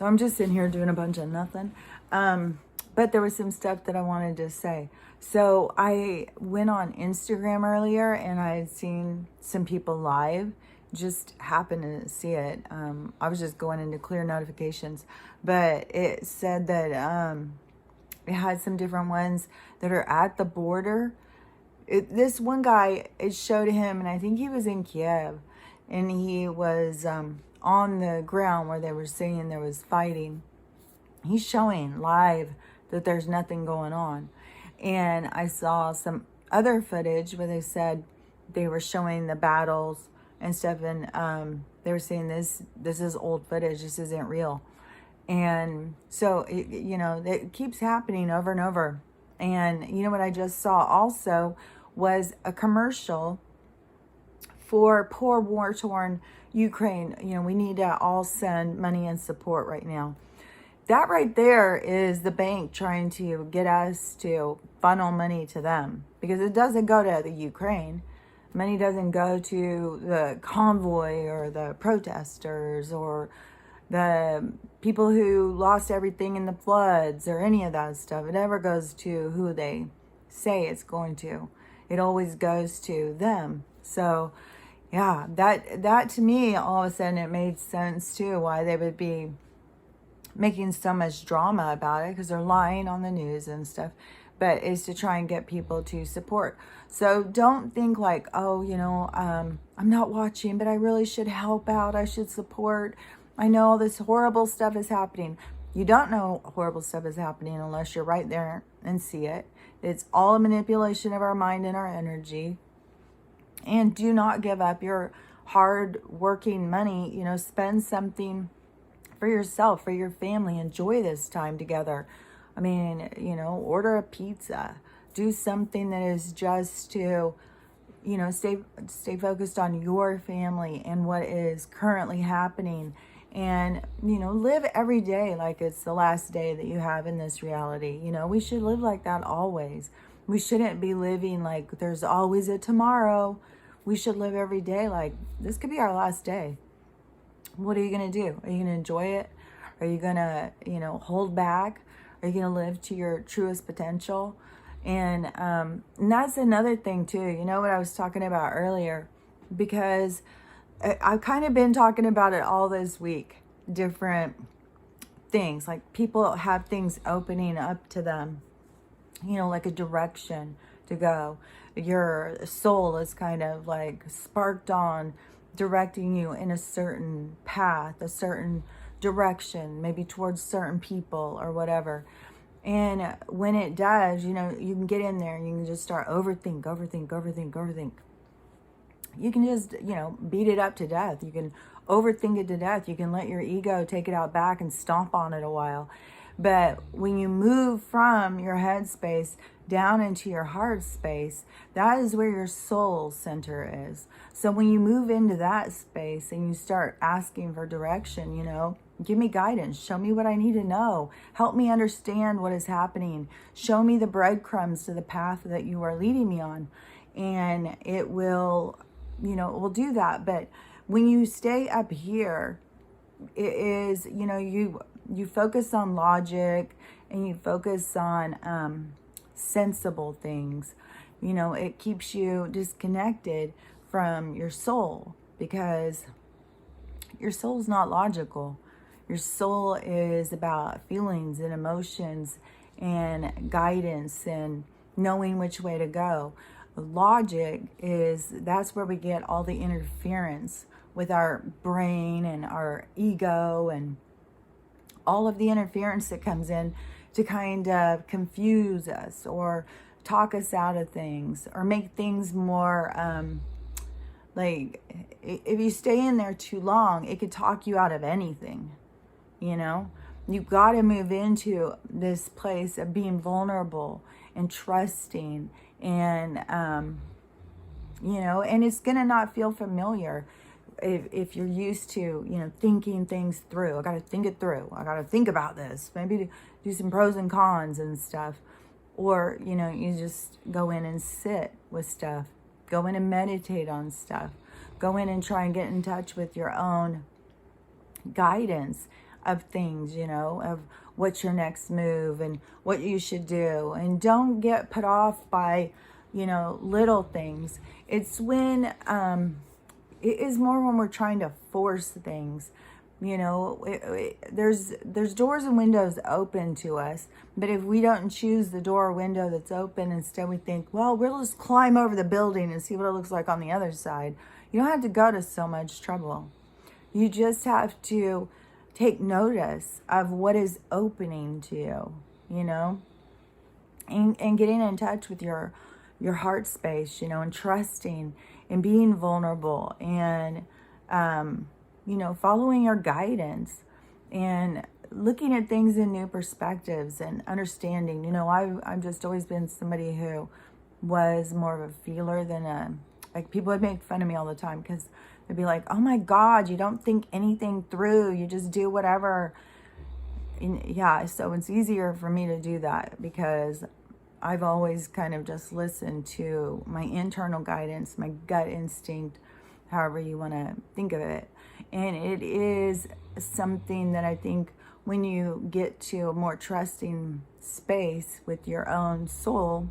So I'm just sitting here doing a bunch of nothing. But there was some stuff that I wanted to say. So I went on Instagram earlier and I had seen some people live. Just happened to see it. I was just going into clear notifications. But it said that it had some different ones that are at the border. This one guy, it showed him, and I think he was in Kiev. And he was on the ground where they were saying there was fighting. He's showing live that there's nothing going on. And I saw some other footage where they said they were showing the battles and stuff. And they were saying this is old footage. This isn't real. And so, it keeps happening over and over. And you know what I just saw also was a commercial for poor war-torn Ukraine. We need to all send money and support right now. That right there is the bank trying to get us to funnel money to them, because it doesn't go to the Ukraine. Money doesn't go to the convoy or the protesters or the people who lost everything in the floods or any of that stuff. It never goes to who they say it's going to. It always goes to them. So yeah, that to me, all of a sudden it made sense too, why they would be making so much drama about it, because they're lying on the news and stuff, but it's to try and get people to support. So don't think like, oh, I'm not watching, but I really should help out. I should support. I know all this horrible stuff is happening. You don't know horrible stuff is happening unless you're right there and see it. It's all a manipulation of our mind and our energy. And do not give up your hard working money. Spend something for yourself, for your family. Enjoy this time together. I mean, order a pizza. Do something that is just to, stay focused on your family and what is currently happening. And, live every day like it's the last day that you have in this reality. We should live like that always. We shouldn't be living like there's always a tomorrow. We should live every day like this could be our last day. What are you going to do? Are you going to enjoy it? Are you going to, hold back? Are you going to live to your truest potential? And that's another thing too. What I was talking about earlier, because I've kind of been talking about it all this week, different things, like people have things opening up to them, like a direction to go. Your soul is kind of like sparked on, directing you in a certain path, a certain direction, maybe towards certain people or whatever. And when it does, you can get in there and you can just start overthink. You can just, beat it up to death. You can overthink it to death. You can let your ego take it out back and stomp on it a while. But when you move from your head space down into your heart space, that is where your soul center is. So when you move into that space and you start asking for direction, give me guidance, show me what I need to know, help me understand what is happening, show me the breadcrumbs to the path that you are leading me on, and it will, it will do that. But when you stay up here, it is, you focus on logic and you focus on sensible things. It keeps you disconnected from your soul, because your soul's not logical. Your soul is about feelings and emotions and guidance and knowing which way to go. Logic that's where we get all the interference with our brain and our ego and all of the interference that comes in to kind of confuse us or talk us out of things or make things more like if you stay in there too long, it could talk you out of anything. You've got to move into this place of being vulnerable and trusting and and it's gonna not feel familiar if you're used to thinking things through. I got to think it through. I got to think about this, maybe do some pros and cons and stuff. Or you just go in and sit with stuff, go in and meditate on stuff, go in and try and get in touch with your own guidance. of things, you know, of what's your next move and what you should do. And don't get put off by, you know, little things. It's when, it is more when we're trying to force things. You know, there's doors and windows open to us, but if we don't choose the door or window that's open, instead we think, well, we'll just climb over the building and see what it looks like on the other side. You don't have to go to so much trouble. You just have to take notice of what is opening to you, you know, and getting in touch with your heart space, you know, and trusting and being vulnerable and, you know, following your guidance and looking at things in new perspectives and understanding. You know, I've just always been somebody who was more of a feeler than like people would make fun of me all the time because they'd be like, oh my God, you don't think anything through. You just do whatever. And yeah, so it's easier for me to do that because I've always kind of just listened to my internal guidance, my gut instinct, however you want to think of it. And it is something that I think when you get to a more trusting space with your own soul,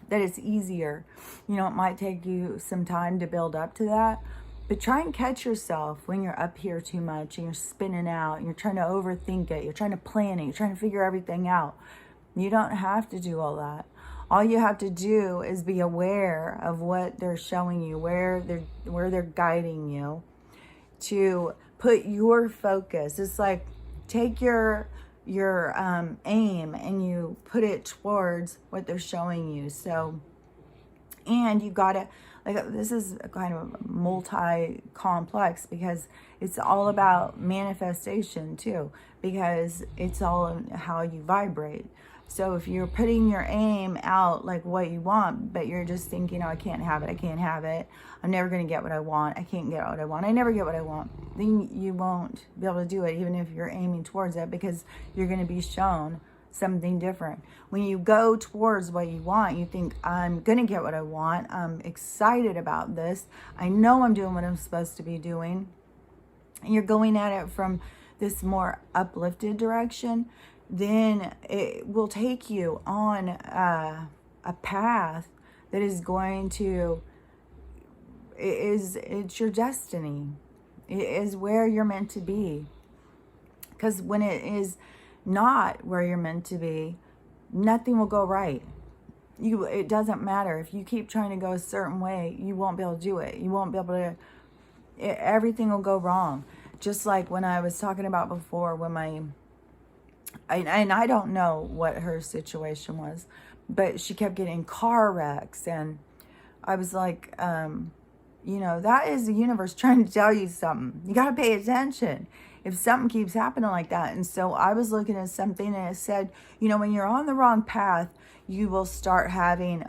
that it's easier. You know, it might take you some time to build up to that, but try and catch yourself when you're up here too much and you're spinning out and you're trying to overthink it, you're trying to plan it, you're trying to figure everything out. You don't have to do all that. All you have to do is be aware of what they're showing you, where they're guiding you, to put your focus. It's like take your aim and you put it towards what they're showing you. So, and you gotta, like, this is a kind of multi-complex because it's all about manifestation too, because it's all in how you vibrate. So if you're putting your aim out like what you want, but you're just thinking, oh, I can't have it, I'm never going to get what I want, I can't get what I want, I never get what I want, then you won't be able to do it even if you're aiming towards it, because you're going to be shown something different. When you go towards what you want, you think, I'm going to get what I want, I'm excited about this, I know I'm doing what I'm supposed to be doing, and you're going at it from this more uplifted direction, then it will take you on a path that is going to, it's your destiny. It is where you're meant to be. Because when it is not where you're meant to be, nothing will go right. It doesn't matter. If you keep trying to go a certain way, you won't be able to do it. You won't be able to, everything will go wrong. Just like when I was talking about before, when and I don't know what her situation was, but she kept getting car wrecks. And I was like, you know, that is the universe trying to tell you something. You got to pay attention if something keeps happening like that. And so I was looking at something and it said, you know, when you're on the wrong path, you will start having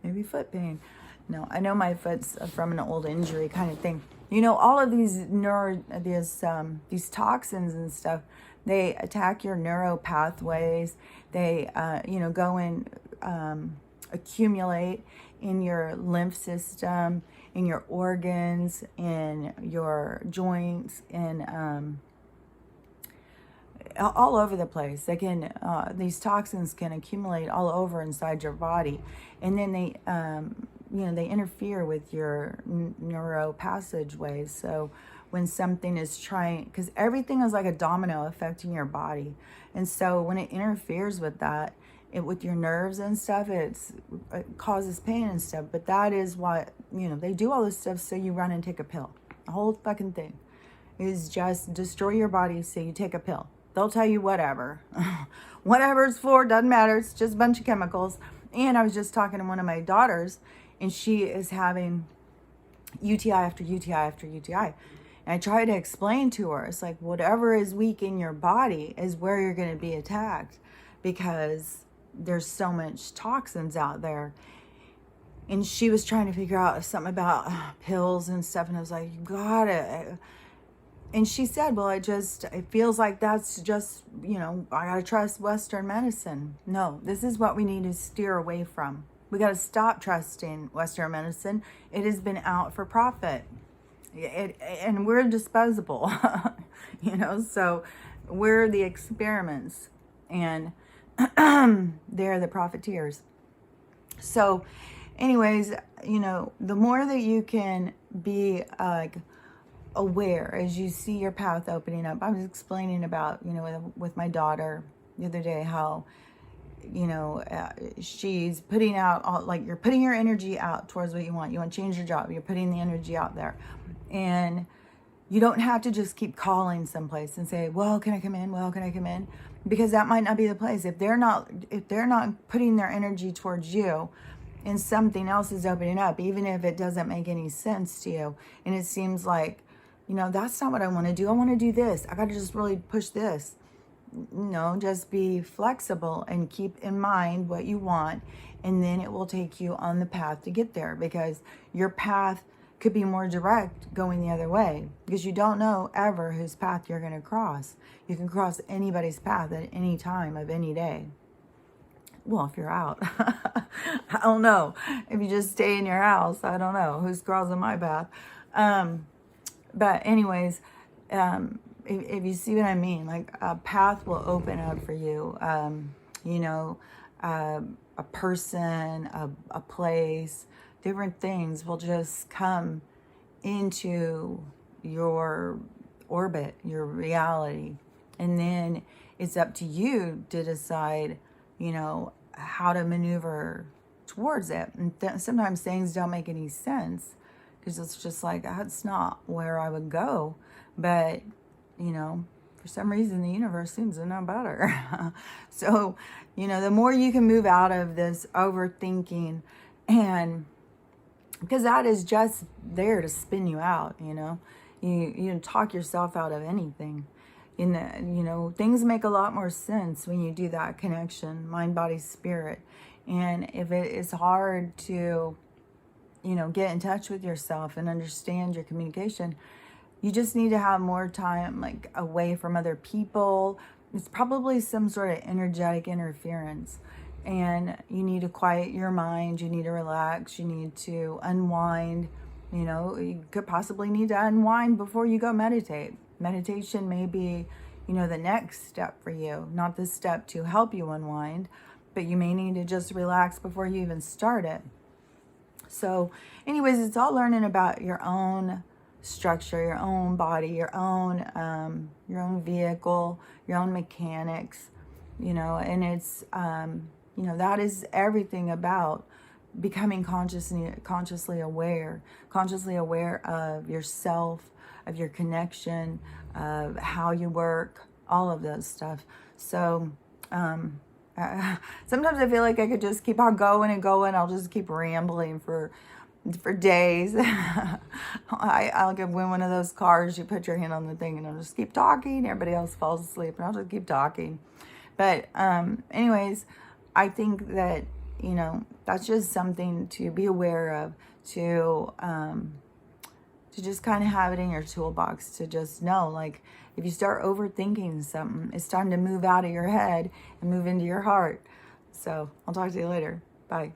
maybe foot pain. No, I know my foot's from an old injury kind of thing. You know, all of these these toxins and stuff, they attack your neuro pathways. They, you know, go and accumulate in your lymph system, in your organs, in your joints, in all over the place. They can, these toxins can accumulate all over inside your body, and then they, you know, they interfere with your neuro passageways. So when something is trying, because everything is like a domino affecting your body, and so when it interferes with that, with your nerves and stuff, it causes pain and stuff. But that is what, you know, they do all this stuff so you run and take a pill. The whole fucking thing is just destroy your body so you take a pill. They'll tell you whatever. Whatever it's for, doesn't matter. It's just a bunch of chemicals. And I was just talking to one of my daughters, and she is having UTI after UTI after UTI. And I try to explain to her, it's like whatever is weak in your body is where you're going to be attacked, because there's so much toxins out there. And she was trying to figure out something about pills and stuff, and I was like, you gotta. And she said, well, it feels like that's just, you know, I gotta trust Western medicine. No, this is what we need to steer away from. We gotta stop trusting Western medicine. It has been out for profit. And we're disposable, so we're the experiments, and they're the profiteers. So anyways, the more that you can be aware as you see your path opening up. I was explaining about, with my daughter the other day, how, she's putting out you're putting your energy out towards what you want. You want to change your job. You're putting the energy out there. And you don't have to just keep calling someplace and say, well, can I come in? Well, can I come in? Because that might not be the place. If they're not putting their energy towards you, and something else is opening up, even if it doesn't make any sense to you, and it seems like, that's not what I want to do. I want to do this. I got to just really push this. No, just be flexible and keep in mind what you want, and then it will take you on the path to get there, because your path could be more direct going the other way, because you don't know ever whose path you're going to cross. You can cross anybody's path at any time of any day. Well, if you're out, I don't know. If you just stay in your house, I don't know who's crossing my path. But anyways, if you see what I mean, like a path will open up for you. A person, a place, different things will just come into your orbit, your reality. And then it's up to you to decide, how to maneuver towards it. And sometimes things don't make any sense, because it's just like, that's not where I would go. But, for some reason, the universe seems to know better. So, the more you can move out of this overthinking, and because that is just there to spin you out, you talk yourself out of anything. Things make a lot more sense when you do that connection, mind, body, spirit. And if it is hard to, get in touch with yourself and understand your communication, you just need to have more time, like, away from other people. It's probably some sort of energetic interference. And you need to quiet your mind. You need to relax. You need to unwind. You could possibly need to unwind before you go meditate. Meditation may be, the next step for you, not the step to help you unwind, but you may need to just relax before you even start it. So anyways, it's all learning about your own structure, your own body, your own vehicle, your own mechanics, and it's, that is everything about becoming consciously aware of yourself, of your connection, of how you work, all of those stuff. So sometimes I feel like I could just keep on going and going. I'll just keep rambling for days. I'll get win one of those cars. You put your hand on the thing and I'll just keep talking. Everybody else falls asleep and I'll just keep talking. But anyways, I think that, that's just something to be aware of, to just kind of have it in your toolbox, to just know, like, if you start overthinking something, it's time to move out of your head and move into your heart. So I'll talk to you later. Bye.